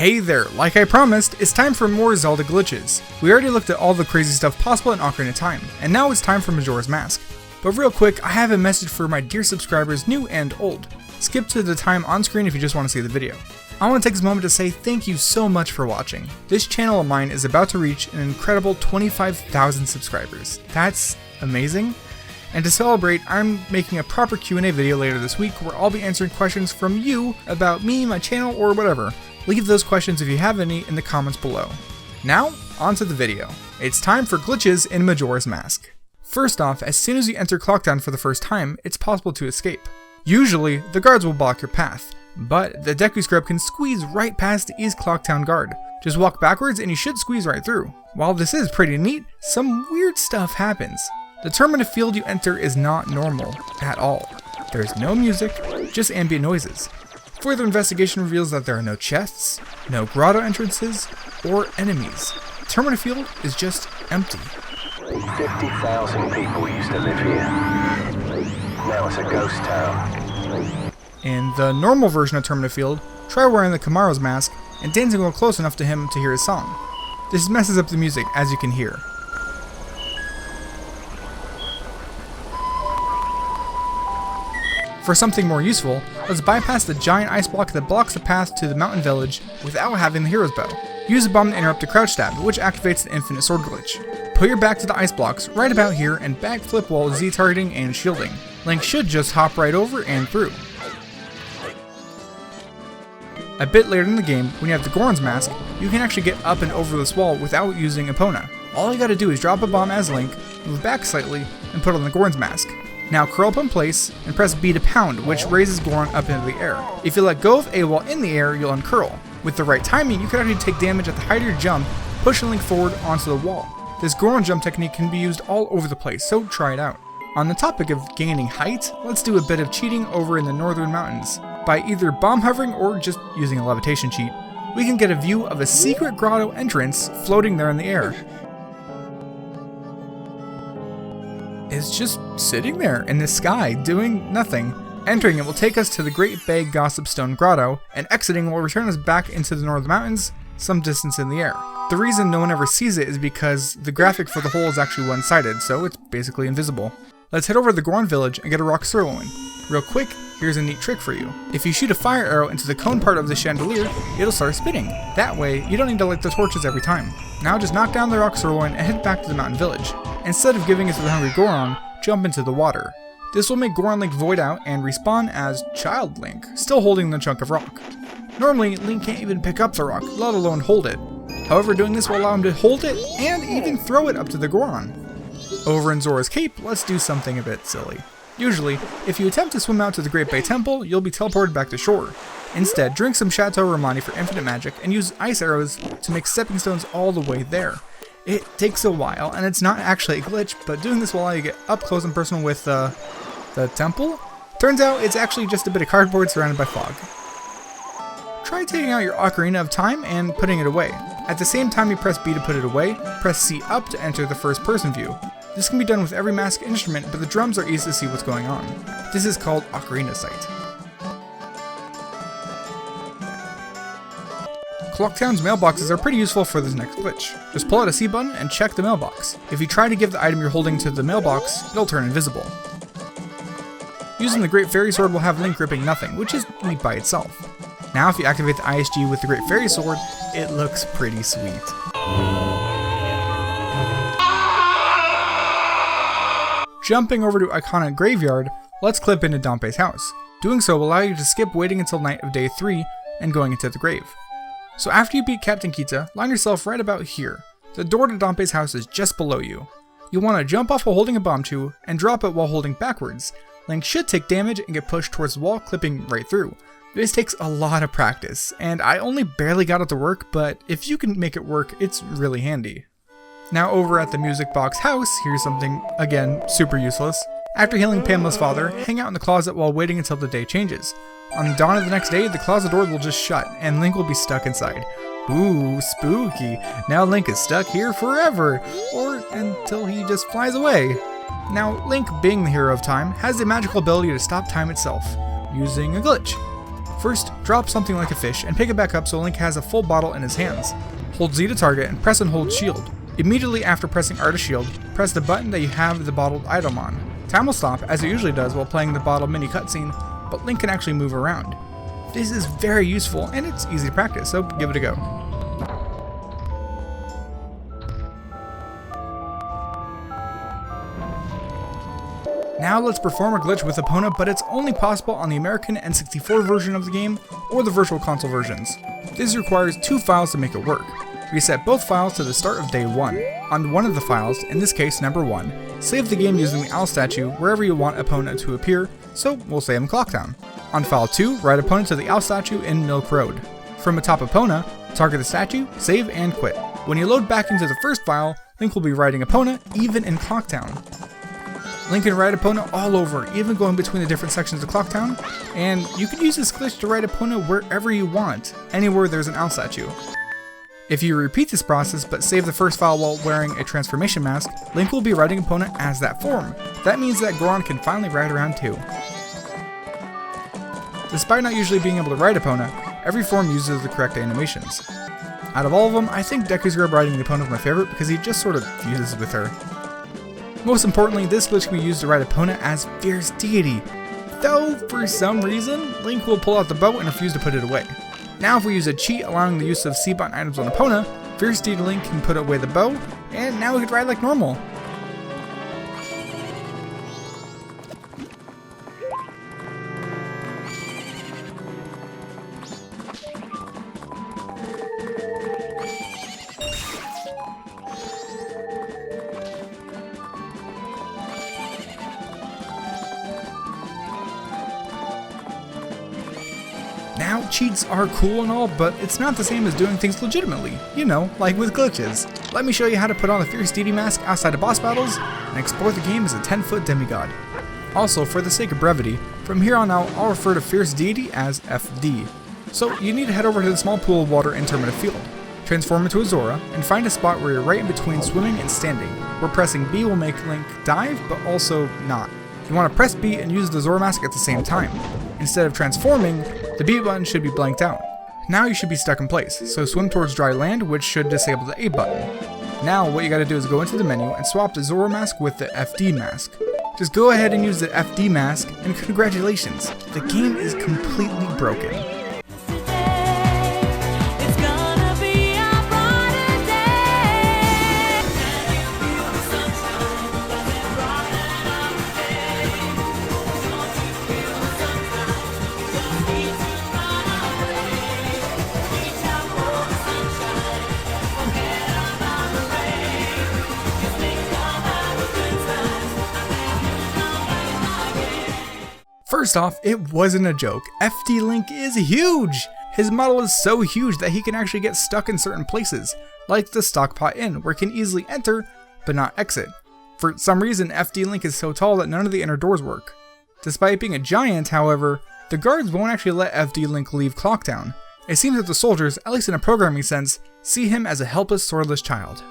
Hey there, like I promised, it's time for more Zelda glitches. We already looked at all the crazy stuff possible in Ocarina of Time, and now it's time for Majora's Mask. But real quick, I have a message for my dear subscribers, new and old. Skip to the time on screen if you just want to see the video. I want to take this moment to say thank you so much for watching. This channel of mine is about to reach an incredible 25,000 subscribers. That's amazing. And to celebrate, I'm making a proper Q&A video later this week where I'll be answering questions from you about me, my channel, or whatever. Leave those questions if you have any in the comments below. Now, on to the video. It's time for glitches in Majora's Mask. First off, as soon as you enter Clocktown for the first time, it's possible to escape. Usually, the guards will block your path, but the Deku Scrub can squeeze right past the East Clocktown guard. Just walk backwards and you should squeeze right through. While this is pretty neat, some weird stuff happens. The Termina field you enter is not normal at all. There's no music, just ambient noises. Further investigation reveals that there are no chests, no grotto entrances, or enemies. Termina field is just empty. 50,000 people used to live here. Now it's a ghost town. In the normal version of Termina field, try wearing the Kamaro's mask and dancing well close enough to him to hear his song. This messes up the music, as you can hear. For something more useful, let's bypass the giant ice block that blocks the path to the mountain village without having the hero's bow. Use a bomb to interrupt a crouch stab, which activates the infinite sword glitch. Put your back to the ice blocks right about here and backflip while Z targeting and shielding. Link should just hop right over and through. A bit later in the game, when you have the Goron's mask, you can actually get up and over this wall without using Epona. All you gotta do is drop a bomb as Link, move back slightly, and put on the Goron's mask. Now curl up in place and press B to pound, which raises Goron up into the air. If you let go of A while in the air, you'll uncurl. With the right timing, you can actually take damage at the height of your jump, pushing Link forward onto the wall. This Goron jump technique can be used all over the place, so try it out. On the topic of gaining height, let's do a bit of cheating over in the northern mountains. By either bomb hovering or just using a levitation cheat, we can get a view of a secret grotto entrance floating there in the air. It's just sitting there in the sky, doing nothing. Entering it will take us to the Great Bay Gossip Stone Grotto, and exiting will return us back into the Northern Mountains, some distance in the air. The reason no one ever sees it is because the graphic for the hole is actually one-sided, so it's basically invisible. Let's head over to the Goron village and get a rock Sirloin. Real quick, here's a neat trick for you. If you shoot a fire arrow into the cone part of the chandelier, it'll start spinning. That way, you don't need to light the torches every time. Now just knock down the rock Sirloin and head back to the mountain village. Instead of giving it to the hungry Goron, jump into the water. This will make Goron Link void out and respawn as Child Link, still holding the chunk of rock. Normally, Link can't even pick up the rock, let alone hold it. However, doing this will allow him to hold it and even throw it up to the Goron. Over in Zora's Cape, let's do something a bit silly. Usually, if you attempt to swim out to the Great Bay Temple, you'll be teleported back to shore. Instead, drink some Chateau Romani for infinite magic and use ice arrows to make stepping stones all the way there. It takes a while, and it's not actually a glitch, but doing this will allow you to get up close and personal with the temple? Turns out it's actually just a bit of cardboard surrounded by fog. Try taking out your Ocarina of Time and putting it away. At the same time you press B to put it away, press C up to enter the first person view. This can be done with every mask instrument, but the drums are easy to see what's going on. This is called Ocarina Sight. Clocktown's mailboxes are pretty useful for this next glitch. Just pull out a C button and check the mailbox. If you try to give the item you're holding to the mailbox, it'll turn invisible. Using the Great Fairy Sword will have Link gripping nothing, which is neat by itself. Now if you activate the ISG with the Great Fairy Sword, it looks pretty sweet. Jumping over to Epona Graveyard, let's clip into Dampe's house. Doing so will allow you to skip waiting until night of day 3 and going into the grave. So after you beat Captain Kita, line yourself right about here. The door to Dampe's house is just below you. You'll want to jump off while holding a bomb chew and drop it while holding backwards. Link should take damage and get pushed towards the wall, clipping right through. This takes a lot of practice, and I only barely got it to work, but if you can make it work, it's really handy. Now over at the Music Box house, here's something, again, super useless. After healing Pamela's father, hang out in the closet while waiting until the day changes. On the dawn of the next day, the closet doors will just shut, and Link will be stuck inside. Ooh, spooky. Now Link is stuck here forever, or until he just flies away. Now, Link, being the hero of time, has the magical ability to stop time itself, using a glitch. First, drop something like a fish and pick it back up so Link has a full bottle in his hands. Hold Z to target and press and hold shield. Immediately after pressing R to shield, press the button that you have the bottled item on. Time will stop, as it usually does while playing the bottle mini cutscene, but Link can actually move around. This is very useful and it's easy to practice, so give it a go. Now let's perform a glitch with Epona, but it's only possible on the American N64 version of the game or the Virtual Console versions. This requires 2 files to make it work. Reset both files to the start of day 1. On one of the files, in this case number 1, save the game using the owl statue wherever you want Epona to appear, so we'll save in Clocktown. On file 2, write Epona to the owl statue in Milk Road. From atop Epona, target the statue, save and quit. When you load back into the first file, Link will be riding Epona even in Clocktown. Link can ride Epona all over, even going between the different sections of Clocktown, and you can use this glitch to ride Epona wherever you want, anywhere there's an owl statue. If you repeat this process but save the first file while wearing a transformation mask, Link will be riding Epona as that form. That means that Goron can finally ride around too. Despite not usually being able to ride Epona, every form uses the correct animations. Out of all of them, I think Deku's grab riding the Epona is my favorite because he just sort of fuses with her. Most importantly, this glitch can be used to ride Epona as Fierce Deity, though for some reason, Link will pull out the bow and refuse to put it away. Now if we use a cheat allowing the use of C-button items on Epona, Fierce Deity Link can put away the bow, and now we can ride like normal. Now, cheats are cool and all, but it's not the same as doing things legitimately, you know, like with glitches. Let me show you how to put on the Fierce Deity mask outside of boss battles, and explore the game as a 10-foot demigod. Also, for the sake of brevity, from here on out I'll refer to Fierce Deity as FD. So you need to head over to the small pool of water in Termina Field. Transform into a Zora, and find a spot where you're right in between swimming and standing, where pressing B will make Link dive, but also not. You want to press B and use the Zora mask at the same time. Instead of transforming, the B button should be blanked out. Now you should be stuck in place, so swim towards dry land, which should disable the A button. Now what you gotta do is go into the menu and swap the Zora mask with the FD mask. Just go ahead and use the FD mask, and congratulations, the game is completely broken. First off, it wasn't a joke. FD Link is huge! His model is so huge that he can actually get stuck in certain places, like the Stockpot Inn, where he can easily enter, but not exit. For some reason, FD Link is so tall that none of the inner doors work. Despite being a giant, however, the guards won't actually let FD Link leave Clocktown. It seems that the soldiers, at least in a programming sense, see him as a helpless, swordless child.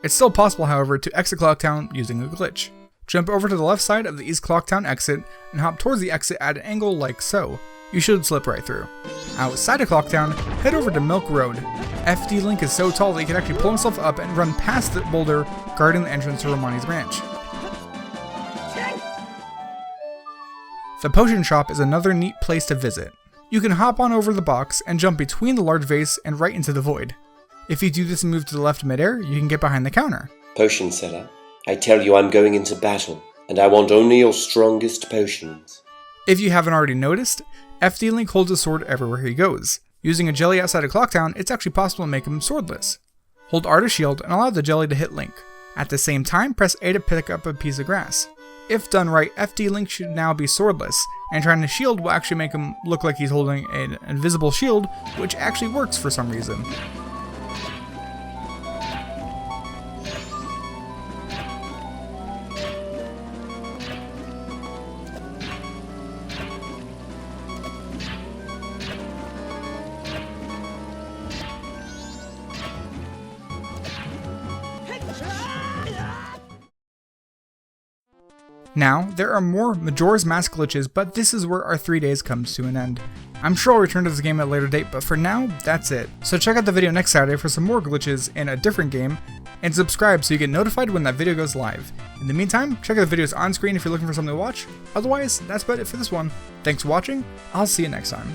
It's still possible, however, to exit Clocktown using a glitch. Jump over to the left side of the East Clocktown exit and hop towards the exit at an angle like so. You should slip right through. Outside of Clocktown, head over to Milk Road. FD Link is so tall that he can actually pull himself up and run past the boulder guarding the entrance to Romani's ranch. The potion shop is another neat place to visit. You can hop on over the box and jump between the large vase and right into the void. If you do this and move to the left midair, you can get behind the counter. Potion seller, I tell you I'm going into battle, and I want only your strongest potions. If you haven't already noticed, FD Link holds a sword everywhere he goes. Using a jelly outside of Clocktown, it's actually possible to make him swordless. Hold R to shield and allow the jelly to hit Link. At the same time, press A to pick up a piece of grass. If done right, FD Link should now be swordless, and trying to shield will actually make him look like he's holding an invisible shield, which actually works for some reason. Now, there are more Majora's Mask glitches, but this is where our 3 days comes to an end. I'm sure I'll return to this game at a later date, but for now, that's it. So check out the video next Saturday for some more glitches in a different game, and subscribe so you get notified when that video goes live. In the meantime, check out the videos on screen if you're looking for something to watch. Otherwise, that's about it for this one. Thanks for watching, I'll see you next time.